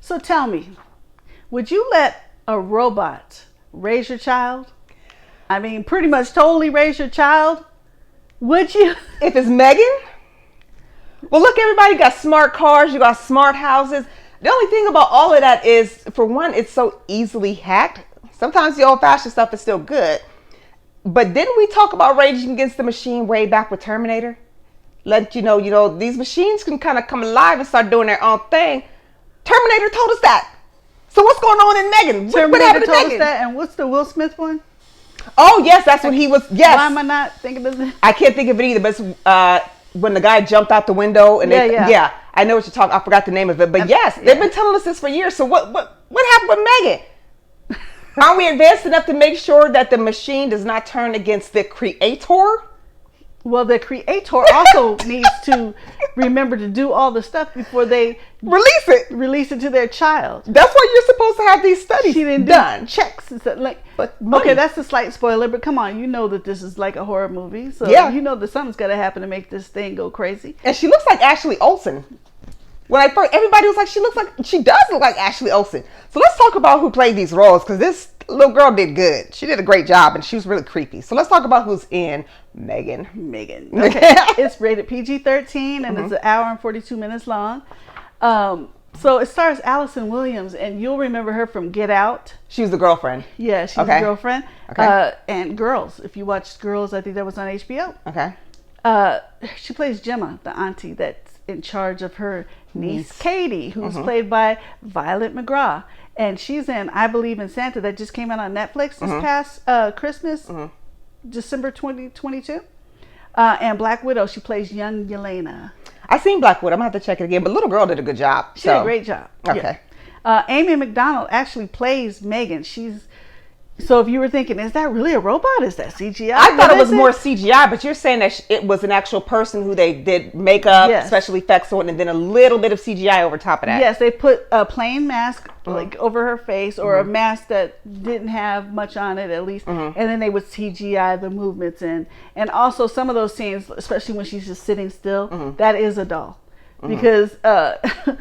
So tell me, would you let a robot raise your child? I mean, pretty much totally raise your child? Would you? If it's Megan? Well, look, everybody got smart cars. You got smart houses. The only thing about all of that is, for one, it's so easily hacked. Sometimes the old-fashioned stuff is still good. But didn't we talk about raging against the machine way back with Terminator? Let you know, these machines can kind of come alive and start doing their own thing. Terminator told us that. So what's going on in Megan? What happened to told Megan? Us that, and what's the Will Smith one? Oh, yes, that's what he was. Yes. Why am I not thinking of it? I can't think of it either, but it's, when the guy jumped out the window and yeah, I know what you're talking. I forgot the name of it, but yes, they've been telling us this for years. So what happened with Megan? Are we advanced enough to make sure that the machine does not turn against the creator? Well, the creator also needs to remember to do all the stuff before they release it to their child. That's why you're supposed to have these studies done. Checks and stuff. Okay, that's a slight spoiler, but come on, you know that this is like a horror movie, so you know that something's got to happen to make this thing go crazy. And she looks like Ashley Olsen. When everybody was like, she does look like Ashley Olsen. So let's talk about who played these roles, because this little girl did good. She did a great job, and she was really creepy. So let's talk about who's in Megan. Okay. It's rated PG-13, and it's an hour and 42 minutes long. So it stars Allison Williams, and you'll remember her from Get Out. She was the girlfriend. Yeah, she's the girlfriend. Okay. And Girls. If you watched Girls, I think that was on HBO. Okay. She plays Gemma, the auntie that's in charge of her niece Katie, who's played by Violet McGraw. And she's in I Believe in Santa, that just came out on Netflix this past Christmas, December 2022. And Black Widow, she plays young Yelena. I seen Black Widow. I'm going to have to check it again. But little girl did a good job. She did a great job. Okay. Yeah. Amy McDonald actually plays Megan. So if you were thinking, is that really a robot? Is that CGI? I thought it was more CGI, but you're saying that it was an actual person who they did makeup, special effects on, and then a little bit of CGI over top of that. Yes, they put a plain mask like over her face, or a mask that didn't have much on it at least, and then they would CGI the movements in. And also some of those scenes, especially when she's just sitting still, that is a doll. Because Allison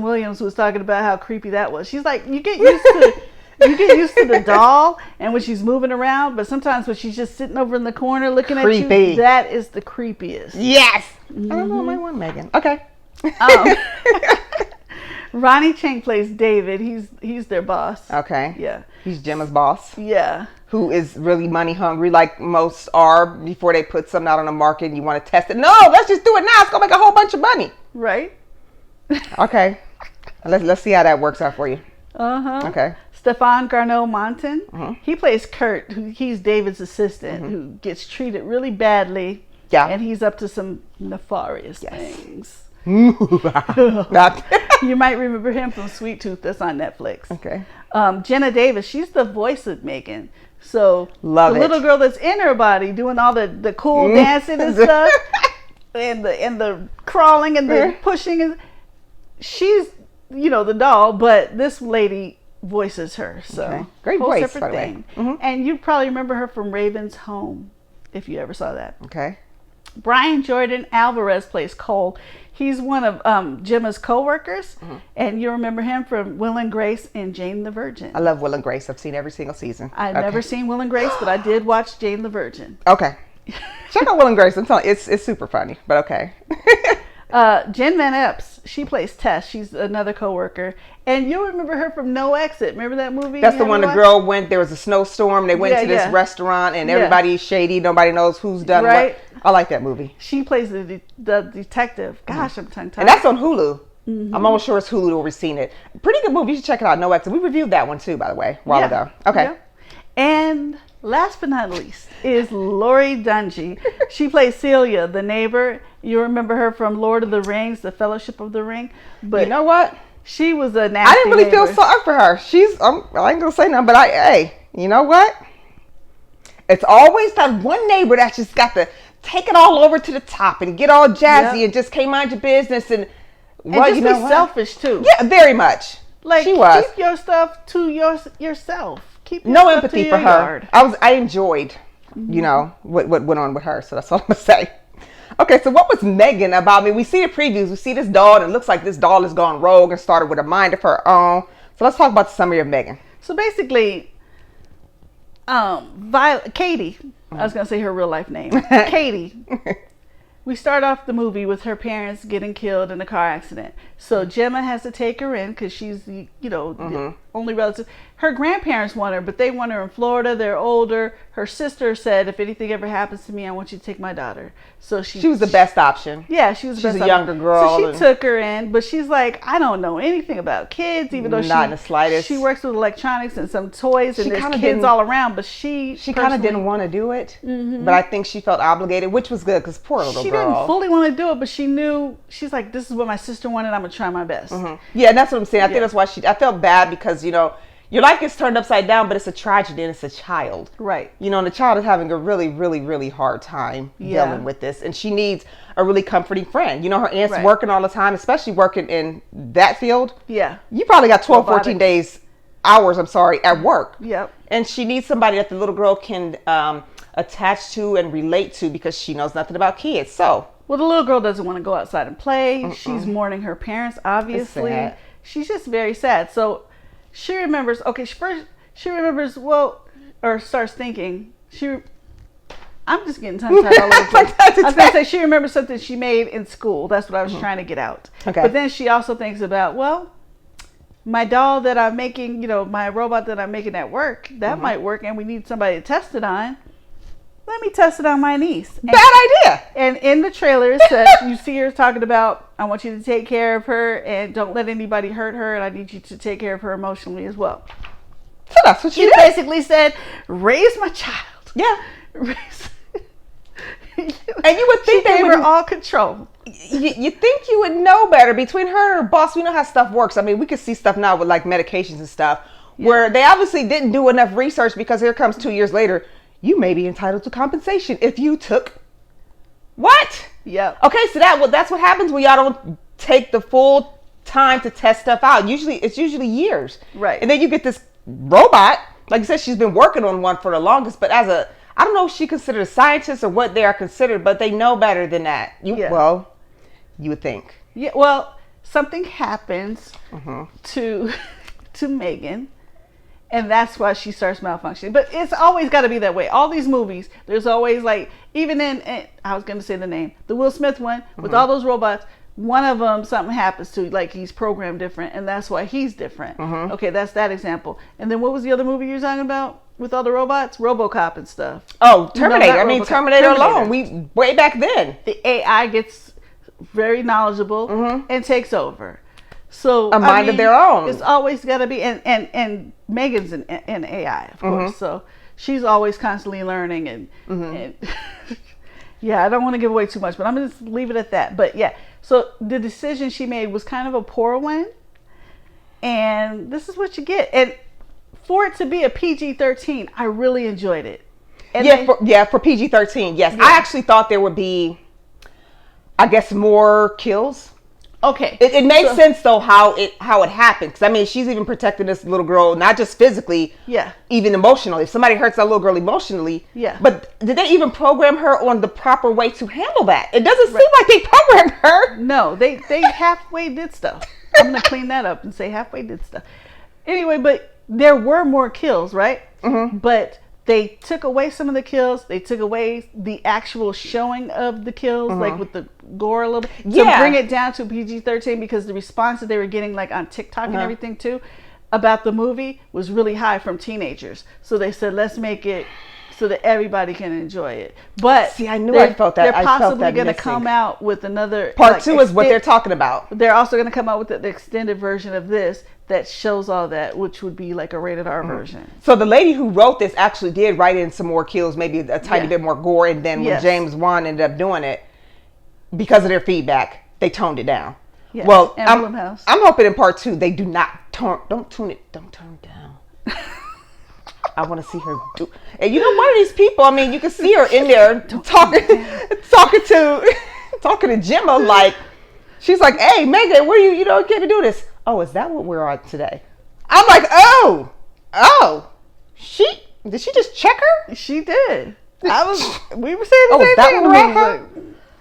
Williams was talking about how creepy that was. She's like, you get used to the doll and when she's moving around, but sometimes when she's just sitting over in the corner looking at you, that is the creepiest. Yes. I don't know, I might want Megan. Okay. Ronnie Chang plays David. He's their boss. Okay. Yeah. He's Gemma's boss. Yeah. Who is really money hungry, like most are before they put something out on the market and you want to test it. No, let's just do it now. It's going to make a whole bunch of money. Right. Okay. Let's see how that works out for you. Okay. Stefan Garneau-Montan, he plays Kurt. He's David's assistant who gets treated really badly. Yeah. And he's up to some nefarious things. You might remember him from Sweet Tooth. That's on Netflix. Okay. Jenna Davis, she's the voice of Megan. So the little girl that's in her body doing all the cool dancing and stuff, and the crawling and the pushing, and she's the doll, but this lady voices her. So great whole voice, separate by the thing. way. And you probably remember her from Raven's Home, if you ever saw that. Okay. Brian Jordan Alvarez plays Cole. He's one of Gemma's co-workers, and you remember him from Will and Grace and Jane the Virgin. I love Will and Grace. I've seen every single season. I've never seen Will and Grace, but I did watch Jane the Virgin. Okay. Check out Will and Grace. I'm telling you, it's super funny, but okay. Jen Van Epps, she plays Tess. She's another co-worker. And you'll remember her from No Exit. Remember that movie? That's the one the girl went, there was a snowstorm. They went to this restaurant and everybody's shady. Nobody knows who's done what. I like that movie. She plays the detective. Gosh, I'm tongue-tied. And that's on Hulu. I'm almost sure it's Hulu or we've seen it. Pretty good movie. You should check it out. No Exit. We reviewed that one too, by the way, a while ago. Okay. Yeah. And last but not least is Lori Dungy. She plays Celia, the neighbor. You remember her from Lord of the Rings, The Fellowship of the Ring. But you know what? She was a nasty I didn't really neighbor. feel sorry for her. I ain't gonna say nothing, but hey, you know what? It's always that one neighbor that's just got to take it all over to the top and get all jazzy and just can't mind your business and just be selfish too. Yeah, very much. Like keep your stuff to yourself. Keep your no stuff empathy to for your her. yard. I enjoyed, what went on with her. So that's all I'm gonna say. Okay, so what was M3gan about? I mean, we see the previews. We see this doll, and it looks like this doll has gone rogue and started with a mind of her own. So let's talk about the summary of M3gan. So basically, Katie, I was going to say her real life name, Katie. We start off the movie with her parents getting killed in a car accident. So Gemma has to take her in because she's the, the only relative. Her grandparents want her, but they want her in Florida. They're older. Her sister said, if anything ever happens to me, I want you to take my daughter. So she was the best option. Yeah, she was the best option. She's a younger girl. So she took her in, but she's like, I don't know anything about kids, even though not in the slightest. She works with electronics and some toys, and there's kids all around, but she kind of didn't want to do it, but I think she felt obligated, which was good because poor little girl. She didn't fully want to do it, but she knew, she's like, this is what my sister wanted, I'm going to try my best. Yeah, and that's what I'm saying. I think that's why I felt bad because, your life gets turned upside down, but it's a tragedy and it's a child. Right. And the child is having a really, really, really hard time dealing with this. And she needs a really comforting friend. Her aunt's working all the time, especially working in that field. Yeah. You probably got 12, 14 hours at work. Yep. And she needs somebody that the little girl can attach to and relate to because she knows nothing about kids. So. Well, the little girl doesn't want to go outside and play. She's mourning her parents, obviously. She's just very sad. So she remembers, starts thinking, I'm just getting tongue-tied all over the place. I was going to say she remembers something she made in school. That's what I was trying to get out. Okay. But then she also thinks about, my doll that I'm making, my robot that I'm making at work, that might work, and we need somebody to test it on. Let me test it on my niece. Bad idea. And in the trailer, it says, you see her talking about, I want you to take care of her and don't let anybody hurt her, and I need you to take care of her emotionally as well. So that's what she basically said, raise my child. Yeah. And you would think they were all control. You think you would know better. Between her and her boss, we know how stuff works. I mean, we could see stuff now with like medications and stuff where they obviously didn't do enough research because here comes 2 years later. You may be entitled to compensation if you took what? Yeah. Okay, so that's what happens when y'all don't take the full time to test stuff out. It's usually years. Right. And then you get this robot. Like you said, she's been working on one for the longest, but I don't know if she considered a scientist or what they are considered, but they know better than that. Well, you would think. Yeah, well, something happens to M3gan. And that's why she starts malfunctioning. But it's always got to be that way. All these movies, there's always like, even in I was going to say the name, the Will Smith one, with all those robots, one of them, something happens to, like he's programmed different, and that's why he's different. Okay, that's that example. And then what was the other movie you were talking about with all the robots? RoboCop and stuff. Oh, Terminator. Terminator alone. Way back then. The AI gets very knowledgeable and takes over. So a mind of their own. It's always got to be, and M3gan's an AI, of course. So she's always constantly learning, and yeah, I don't want to give away too much, but I'm gonna just leave it at that. But yeah, so the decision she made was kind of a poor one, and this is what you get. And for it to be a PG-13, I really enjoyed it. And for PG-13, yes. Yeah. I actually thought there would be, I guess, more kills. Okay. It made sense though how it happened, because I mean she's even protecting this little girl not just physically, even emotionally. If somebody hurts that little girl emotionally, But did they even program her on the proper way to handle that? It doesn't seem like they programmed her. No, they halfway did stuff. I'm gonna clean that up and say halfway did stuff. Anyway, but there were more kills, right? But they took away some of the kills. They took away the actual showing of the kills, like with the gore a little bit, to bring it down to PG-13, because the response that they were getting, like on TikTok and everything too, about the movie was really high from teenagers. So they said, let's make it so that everybody can enjoy it. But see, I knew I felt that. They're possibly going to come out with another part 2 is what they're talking about. They're also going to come out with the extended version of this that shows all that, which would be like a rated R version. So the lady who wrote this actually did write in some more kills, maybe a tiny bit more gore, and then when James Wan ended up doing it, because of their feedback, they toned it down. Yes. Well, I'm hoping in part 2 they do not don't tune it down. I want to see her do. And you know, one of these people, I mean, you can see her in there talking to Gemma, like she's like, "Hey, M3gan, where you can't even do this." Oh, is that what we're on today? I'm like, oh, did she just check her? She did. We were saying the same that thing. what we're at?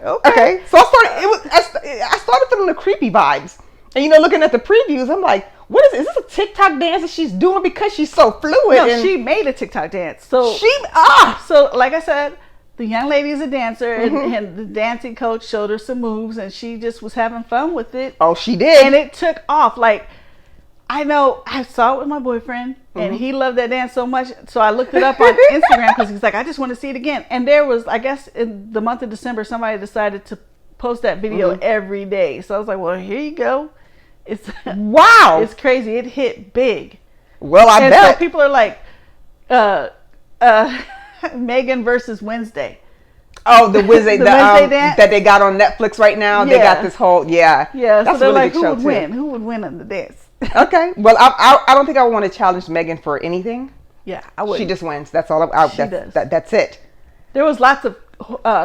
Okay. So I started feeling the creepy vibes. And looking at the previews, I'm like, what is this? Is this a TikTok dance that she's doing because she's so fluid? No, she made a TikTok dance. So like I said, the young lady is a dancer, and the dancing coach showed her some moves, and she just was having fun with it. Oh, she did. And it took off. Like, I know I saw it with my boyfriend, and he loved that dance so much. So I looked it up on Instagram because he's like, I just want to see it again. And there was, I guess, in the month of December, somebody decided to post that video every day. So I was like, well, here you go. It's wow. It's crazy. It hit big. Well, I bet. So people are like, Megan versus Wednesday. Oh, the Wednesday, the Wednesday dance that they got on Netflix right now. Yeah. They got this whole yeah. That's so they're really like, good who would show win? too. Who would win on the dance? Okay. Well, I don't think I would want to challenge Megan for anything. Yeah, I would. She just wins. That's all. That's it. There was lots of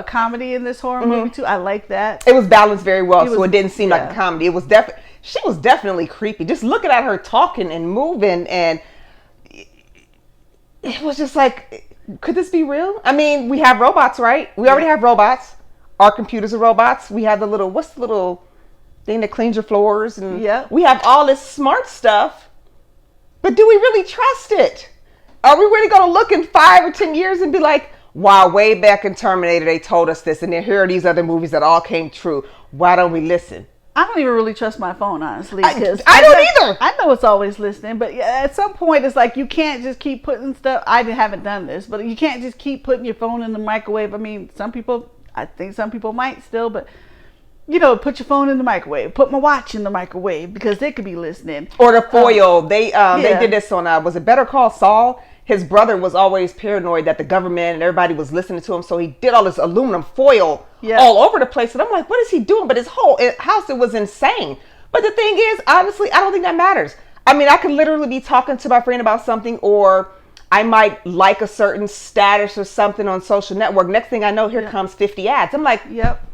comedy in this horror movie too. I like that. It was balanced very well, so it didn't seem like a comedy. It was she was definitely creepy. Just looking at her talking and moving, and it was just like, could this be real? I mean, we have robots, right? We already have robots. Our computers are robots. We have what's the little thing that cleans your floors, and we have all this smart stuff. But do we really trust it? Are we really going to look in 5 or 10 years and be like, wow, way back in Terminator, they told us this, and then here are these other movies that all came true. Why don't we listen? I don't even really trust my phone, honestly. I don't either. I know it's always listening, but at some point, it's like you can't just keep putting stuff. I haven't done this, but you can't just keep putting your phone in the microwave. I mean, I think some people might still, but put your phone in the microwave. Put my watch in the microwave because they could be listening. Or the foil. They did this on was it Better Call Saul? His brother was always paranoid that the government and everybody was listening to him, so he did all this aluminum foil all over the place. And I'm like, what is he doing? But his whole house, it was insane. But the thing is, honestly, I don't think that matters. I mean, I could literally be talking to my friend about something, or I might like a certain status or something on social network. Next thing I know, here comes 50 ads. I'm like, yep.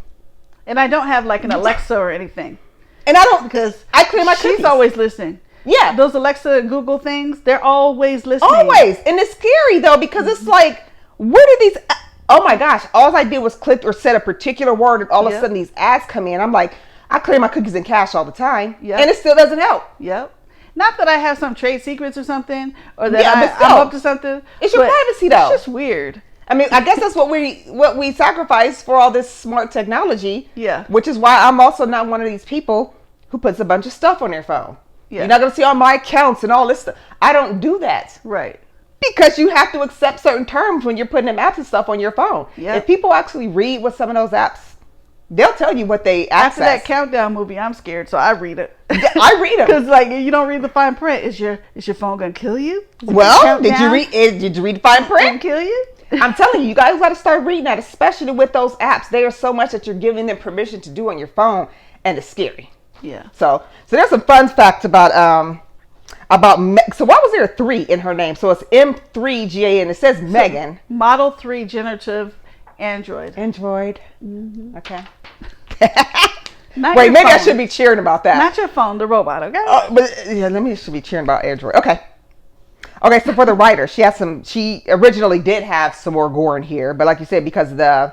And I don't have like an Alexa or anything. And I don't, because I clean my cookies. She's always listening. Yeah. Those Alexa and Google things, they're always listening. Always. And it's scary though, because it's like, where did these, oh my gosh, all I did was click or said a particular word, and all of a sudden these ads come in. I'm like, I clear my cookies in cache all the time. Yep. And it still doesn't help. Yep. Not that I have some trade secrets or something, or that I'm up to something. It's your privacy though. It's just weird. I mean, I guess that's what we sacrifice for all this smart technology. Yeah. Which is why I'm also not one of these people who puts a bunch of stuff on their phone. Yeah. You're not going to see all my accounts and all this stuff. I don't do that. Right. Because you have to accept certain terms when you're putting them apps and stuff on your phone. Yeah. If people actually read what some of those apps, they'll tell you what they access. After that Countdown movie, I'm scared, so I read it. Yeah, I read them. Because like you don't read the fine print. Is your phone going to kill you? Well, did you read the fine print? Kill you? I'm telling you guys got to start reading that, especially with those apps. They are so much that you're giving them permission to do on your phone, and it's scary. Yeah. So there's some fun facts about so why was there a 3 in her name? So it's M3gan, and it says Megan. Model 3 generative Android. Mm-hmm. Okay. Wait, maybe I should be cheering about that. Not your phone, the robot. Okay. But yeah, should be cheering about Android. Okay. Okay, so for the writer, she originally did have some more gore in here, but like you said, because of the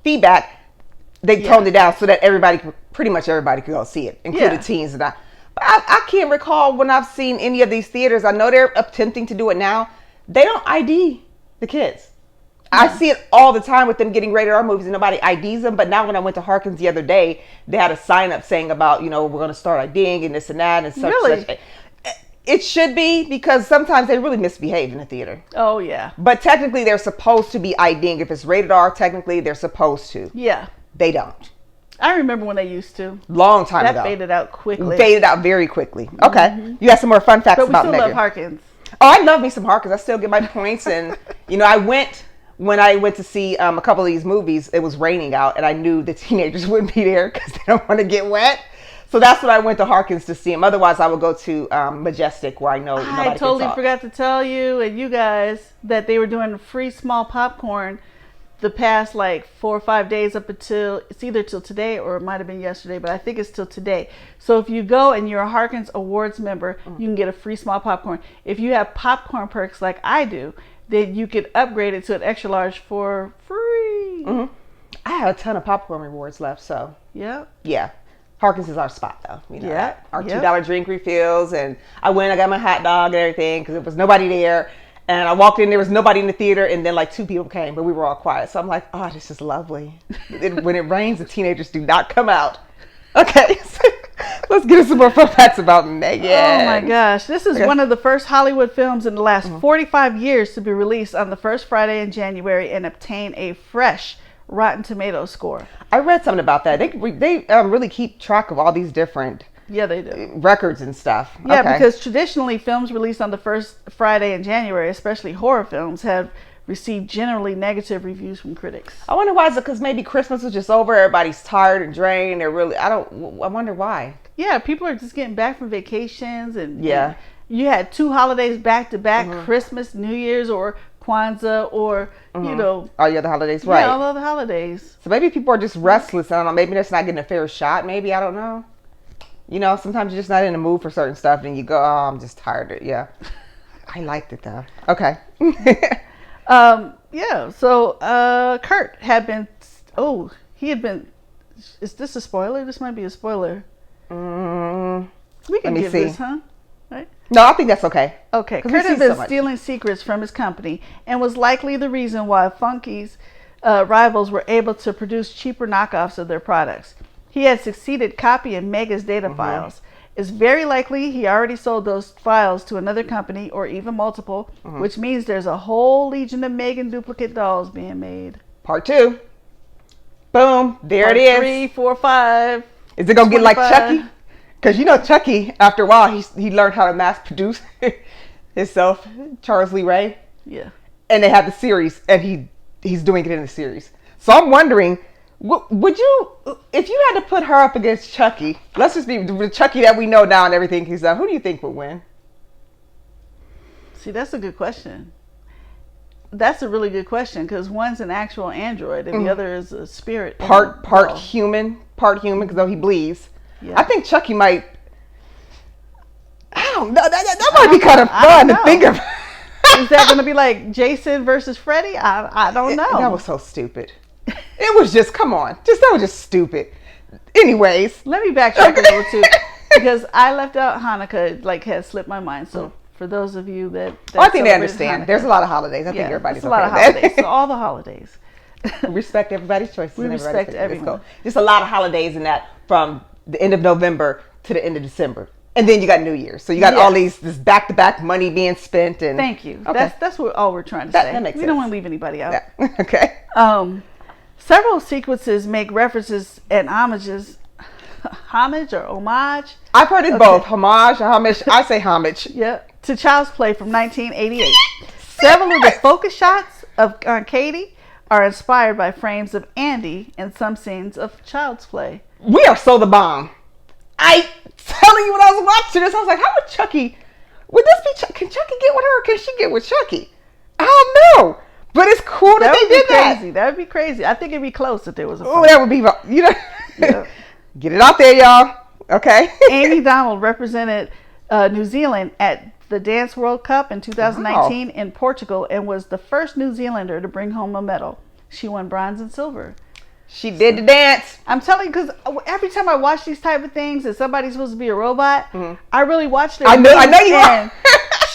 feedback, they toned it down so that pretty much everybody could go see it, including teens and I. But I can't recall when I've seen any of these theaters. I know they're attempting to do it now. They don't ID the kids. I see it all the time with them getting rated R movies and nobody IDs them. But now when I went to Harkins the other day, they had a sign up saying about, we're going to start IDing and this and that and such. Really? Such. It should be, because sometimes they really misbehave in the theater. Oh, yeah. But technically, they're supposed to be IDing. If it's rated R, technically, they're supposed to. Yeah. They don't. I remember when they used to. Long time ago. That faded out quickly. Faded out very quickly. Okay. Mm-hmm. You got some more fun facts about Megan. But we still love Harkins. Oh, I love me some Harkins. I still get my points. And, when I went to see a couple of these movies, it was raining out. And I knew the teenagers wouldn't be there because they don't want to get wet. So that's what I went to Harkins to see him. Otherwise, I would go to Majestic, where I know nobody can talk. I totally forgot to tell you and you guys that they were doing free small popcorn the past like 4 or 5 days up until, it's either till today or it might have been yesterday, but I think it's till today. So if you go and you're a Harkins Awards member, you can get a free small popcorn. If you have popcorn perks like I do, then you could upgrade it to an extra large for free. Mm-hmm. I have a ton of popcorn rewards left, so. Yep. Yeah. Harkins is our spot, though. You know, Yep. Our $2 drink refills, and I went, I got my hot dog and everything, because there was nobody there. And I walked in, there was nobody in the theater, and then like 2 people came, but we were all quiet. So I'm like, oh, this is lovely. When it rains, the teenagers do not come out. Okay, so let's get some more fun facts about M3gan. Oh my gosh. This is one of the first Hollywood films in the last 45 years to be released on the first Friday in January and obtain a fresh Rotten Tomatoes score. I read something about that. They really keep track of all these different they do. Records and stuff. Yeah, because traditionally films released on the first Friday in January, especially horror films, have received generally negative reviews from critics. I wonder why. Is it because maybe Christmas was just over? Everybody's tired and drained. I wonder why. Yeah, people are just getting back from vacations and yeah. And you had 2 holidays back to back, Christmas, New Year's, or Kwanzaa, or you know, all the other holidays, right? Yeah, all other holidays. So maybe people are just restless. I don't know. Maybe they're just not getting a fair shot. Maybe, I don't know. You know, sometimes you're just not in the mood for certain stuff, and you go, "Oh, I'm just tired." Yeah, I liked it though. Okay. Yeah. So Kurt had been. Oh, he had been. Is this a spoiler? This might be a spoiler. We can give this, huh? Right? No, I think that's okay. Okay. Kurt had been stealing secrets from his company and was likely the reason why Funky's rivals were able to produce cheaper knockoffs of their products. He had succeeded copying Mega's data files. It's very likely he already sold those files to another company or even multiple, which means there's a whole legion of M3gan duplicate dolls being made. Part 2. Boom. There Part it is. 3, 4, 5. Is it going to get like Chucky? Because you know Chucky, after a while, he learned how to mass produce himself, Charles Lee Ray. Yeah. And they have the series, and he's doing it in the series. So I'm wondering, would you, if you had to put her up against Chucky, let's just be the Chucky that we know now and everything he's done, who do you think would win? See, that's a good question. That's a really good question, because one's an actual android and the other is a spirit. Part human, because though he bleeds. Yeah. I think Chucky might, I don't know, that might be kind of fun to think of. Is that going to be like Jason versus Freddy? I don't know. That was so stupid. It was just, come on. That was just stupid. Anyways. Let me backtrack a little too. Because I left out Hanukkah, has slipped my mind. So for those of you that I think they understand. Hanukkah. There's a lot of holidays. I think everybody's okay with that. A lot of holidays. So all the holidays. Respect everybody's choices. We respect everyone. There's a lot of holidays in that, from the end of November to the end of December. And then you got New Year's. So you got all this back-to-back money being spent. And thank you. Okay. That's all we're trying to say. That makes sense. We don't want to leave anybody out. Yeah. Okay. Several sequences make references and homages. Homage or homage? I've heard it both. Homage, I say homage. Yeah. To Child's Play from 1988. Several of the focus shots on Katie are inspired by frames of Andy and some scenes of Child's Play. We are so the bomb. I telling you when I was watching this, I was like, how would Chucky, would this be Chucky? Can Chucky get with her or can she get with Chucky? I don't know. But it's cool that they did that. That would be crazy. I think it'd be close if there was a fight. Oh, that would be, get it out there, y'all. Okay. Amy Donald represented New Zealand at the Dance World Cup in 2019 in Portugal and was the first New Zealander to bring home a medal. She won bronze and silver. She did the dance. I'm telling you, because every time I watch these type of things and somebody's supposed to be a robot, I really watch them. I know you are.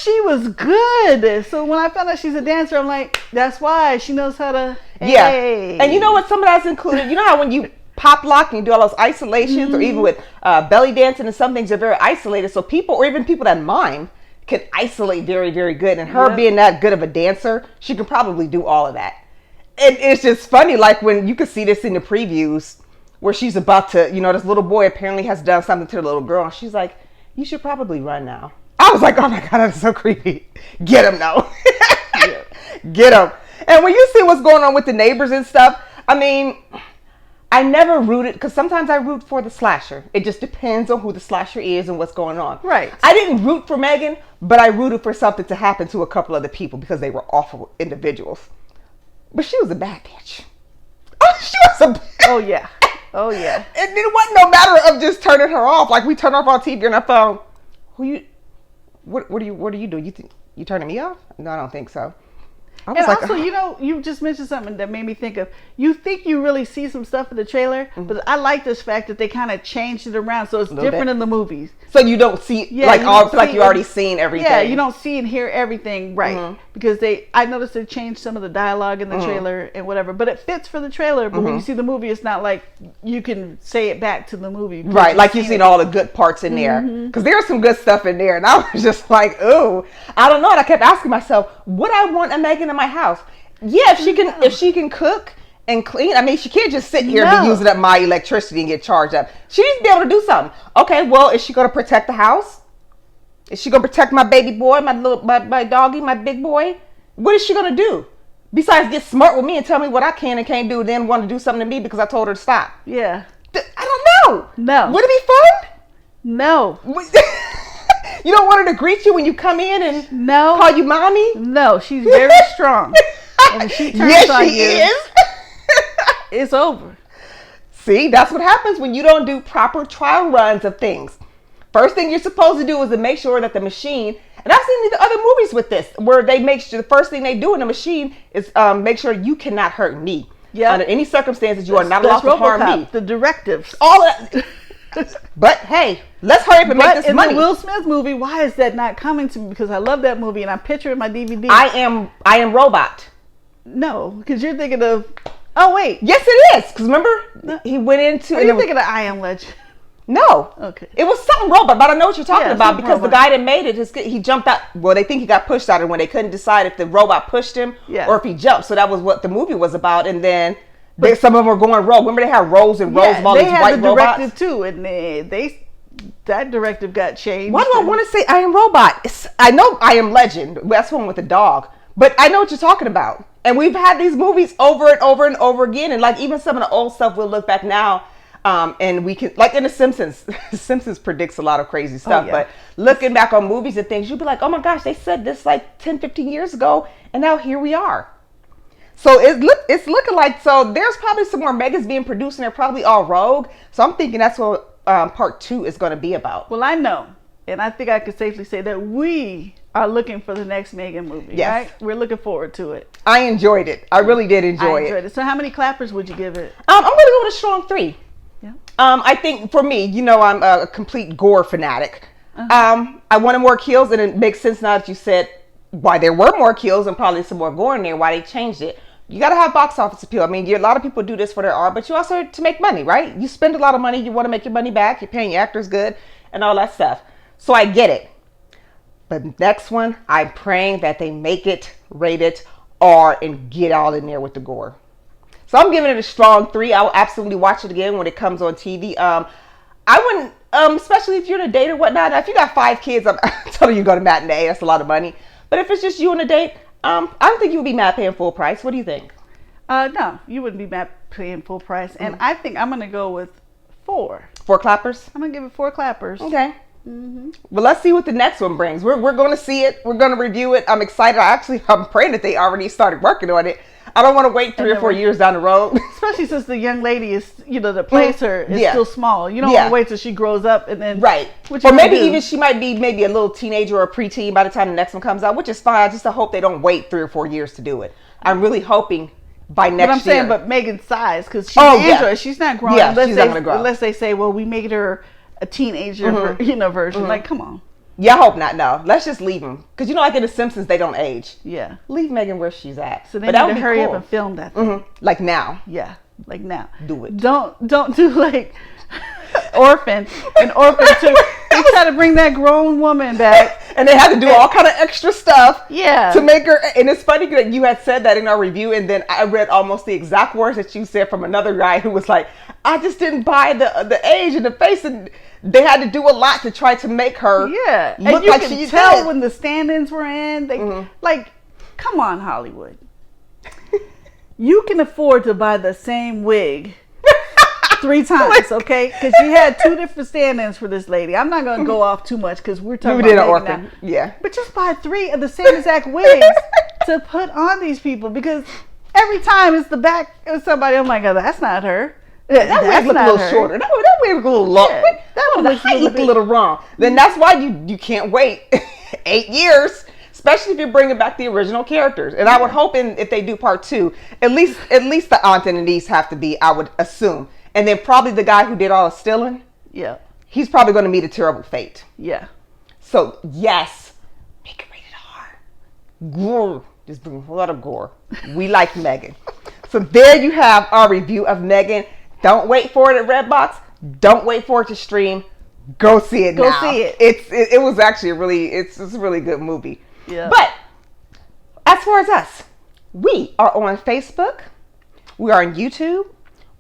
She was good. So when I found out she's a dancer, I'm like, that's why she knows how to. Yeah. Hey. And you know what? Some of that's included. You know how when you pop lock and you do all those isolations, or even with belly dancing, and some things are very isolated. So people, or even people that mime, can isolate very, very good. And her being that good of a dancer, she can probably do all of that. And it's just funny, like when you can see this in the previews, where she's about to, this little boy apparently has done something to the little girl. And she's like, you should probably run now. I was like, oh my God, that's so creepy. Get him now. Get him. And when you see what's going on with the neighbors and stuff, I mean, I never rooted, because sometimes I root for the slasher. It just depends on who the slasher is and what's going on. Right. I didn't root for M3gan, but I rooted for something to happen to a couple other people because they were awful individuals. But she was a bad bitch. Oh, she was a Oh, yeah. Oh, yeah. And it wasn't no matter of just turning her off. Like, we turn off our TV and our phone. What are you doing? You turning me off? No, I don't think so. And also, you just mentioned something that made me think of, you think you really see some stuff in the trailer, but I like this fact that they kind of changed it around so it's different in the movies. So you don't see, you already seen everything. Yeah, you don't see and hear everything, right. Because I noticed they changed some of the dialogue in the trailer and whatever, but it fits for the trailer, but when you see the movie, it's not like you can say it back to the movie. Right, like you've seen all the good parts in there. Because there's some good stuff in there, and I was just like, ooh, I don't know, and I kept asking myself, would I want a M3gan in my house? Yeah, if she can cook and clean. I mean, she can't just sit here and be using up my electricity and get charged up. She needs to be able to do something. Okay, well, is she going to protect the house? Is she going to protect my baby boy, my doggy, my big boy? What is she going to do? Besides get smart with me and tell me what I can and can't do, then want to do something to me because I told her to stop. Yeah. I don't know. No. Would it be fun? No. You don't want her to greet you when you come in and call you mommy? No, she's very strong. And when she turns on you, it's over. See, that's what happens when you don't do proper trial runs of things. First thing you're supposed to do is to make sure that the machine, and I've seen the other movies with this, where they make sure the first thing they do in the machine is make sure you cannot hurt me. Yeah. Under any circumstances, you are not allowed to harm me. The directives. All that. But hey, let's hurry up and make this money. In the Will Smith movie, why is that not coming to me? Because I love that movie and I picture it in my DVD. I am Robot. No, because you're thinking of. Oh wait. Yes, it is. Because remember, he went into. Are you thinking of I Am Legend? No. Okay. It was something robot, but I know what you're talking about because the guy that made it, he jumped out. Well, they think he got pushed out, and when they couldn't decide if the robot pushed him or if he jumped, so that was what the movie was about. And then some of them were going rogue. Remember, they had rows and rows of all these white robots. They had the directive too, and that directive got changed. Why do I want to say I Am Robot? I know I Am Legend. That's one with the dog, but I know what you're talking about. And we've had these movies over and over and over again, and like even some of the old stuff, we'll look back now. And we can, like in The Simpsons, The Simpsons predicts a lot of crazy stuff, but looking back on movies and things, you'd be like, oh my gosh, they said this like 10, 15 years ago, and now here we are. So it's looking like, so there's probably some more M3gans being produced, and they're probably all rogue. So I'm thinking that's what part 2 is going to be about. Well, I know, and I think I could safely say that we are looking for the next M3gan movie, right? We're looking forward to it. I enjoyed it. I really did enjoy it. So how many clappers would you give it? I'm going to go with a strong 3. I think for me, I'm a complete gore fanatic. I wanted more kills, and it makes sense now that you said why there were more kills and probably some more gore in there, why they changed it. You got to have box office appeal. I mean, a lot of people do this for their art, but you also to make money, right? You spend a lot of money, you want to make your money back, you're paying your actors good and all that stuff. So I get it. But next one, I'm praying that they make it rated R and get all in there with the gore. So I'm giving it a strong 3. I will absolutely watch it again when it comes on TV. I wouldn't, especially if you're in a date or whatnot. Now, if you got 5 kids, I'm telling you to go to matinee. That's a lot of money. But if it's just you on a date, I don't think you would be mad paying full price. What do you think? No, you wouldn't be mad paying full price. And I think I'm going to go with 4. 4 clappers? I'm going to give it 4 clappers. Okay. Well, let's see what the next one brings. We're going to see it. We're going to review it. I'm excited. I'm praying that they already started working on it. I don't want to wait 3 or 4 years down the road. Especially since the young lady is, that plays her is still small. You don't want to wait till she grows up and then. Right. Or maybe even she might be maybe a little teenager or a preteen by the time the next one comes out, which is fine. I just hope they don't wait 3 or 4 years to do it. I'm really hoping by next year. But I'm saying, but Megan's size, because she's an android. She's not growing. Yeah, she's not going to grow. Unless they say, well, we made her a teenager version. Like, come on. Yeah, I hope not. No, let's just leave them. Because like in The Simpsons, they don't age. Yeah. Leave M3gan where she's at. So they need to hurry up and film that thing. Like now. Yeah, like now. Do it. Don't do like Orphan. And Orphan 2. They try to bring that grown woman back. And they had to do all kind of extra stuff. Yeah. To make her. And it's funny that you had said that in our review. And then I read almost the exact words that you said from another guy who was like, I just didn't buy the age and the face, and they had to do a lot to try to make her look and you like can tell when the stand-ins were in. They like, come on, Hollywood. You can afford to buy the same wig 3 times, okay? Because you had 2 different stand-ins for this lady. I'm not going to go off too much because we're talking about Orphan. Yeah. But just buy 3 of the same exact wigs to put on these people, because every time it's the back of somebody. Oh my God, that's not her. That wig looked a little shorter. That wig looked a little long. That one looked a little wrong. Then that's why you can't wait 8 years. especially if you're bringing back the original characters. And I would hope if they do part 2, at least the aunt and the niece have to be, I would assume. And then probably the guy who did all the stealing. Yeah. He's probably going to meet a terrible fate. Yeah. So, yes, make it rated R. Gore. Just bring a lot of gore. We like M3gan. So there you have our review of M3gan. Don't wait for it at Redbox. Don't wait for it to stream. Go see it now. Go see it. It was actually it's a really good movie. Yeah. But as far as us, we are on Facebook. We are on YouTube.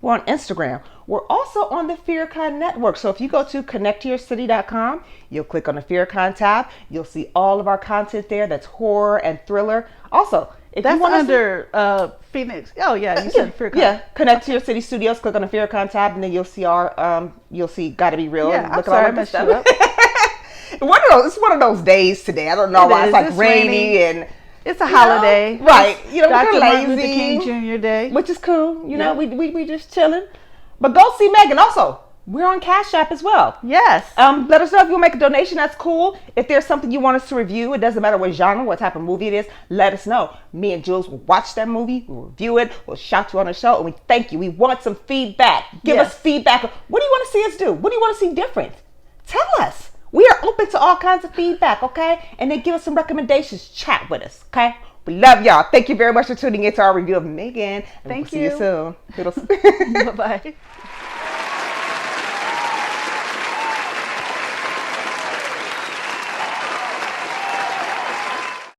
We're on Instagram. We're also on the FearCon network. So if you go to connecttoyourcity.com, you'll click on the FearCon tab. You'll see all of our content there. That's horror and thriller. Also, if that's you want under Phoenix. Oh yeah, you said FearCon. Yeah, Connect to Your City Studios. Click on the FearCon tab, and then you'll see our you'll see GottaBeReel. Yeah, and I'm sorry, I messed you up. It's one of those days today. I don't know why. It's like rainy and it's a holiday. Right. We're Dr. lazy. Martin Luther King Jr. Day. Which is cool. You know, we just chilling. But go see M3gan. Also, we're on Cash App as well. Yes. Let us know if you want to make a donation. That's cool. If there's something you want us to review, it doesn't matter what genre, what type of movie it is, let us know. Me and Jules will watch that movie, we'll review it, we'll shout you on the show, and we thank you. We want some feedback. Give us feedback. What do you want to see us do? What do you want to see different? Tell us. We are open to all kinds of feedback, okay? And then give us some recommendations. Chat with us, okay? We love y'all. Thank you very much for tuning in to our review of M3gan. Thank you. See you soon. Bye-bye.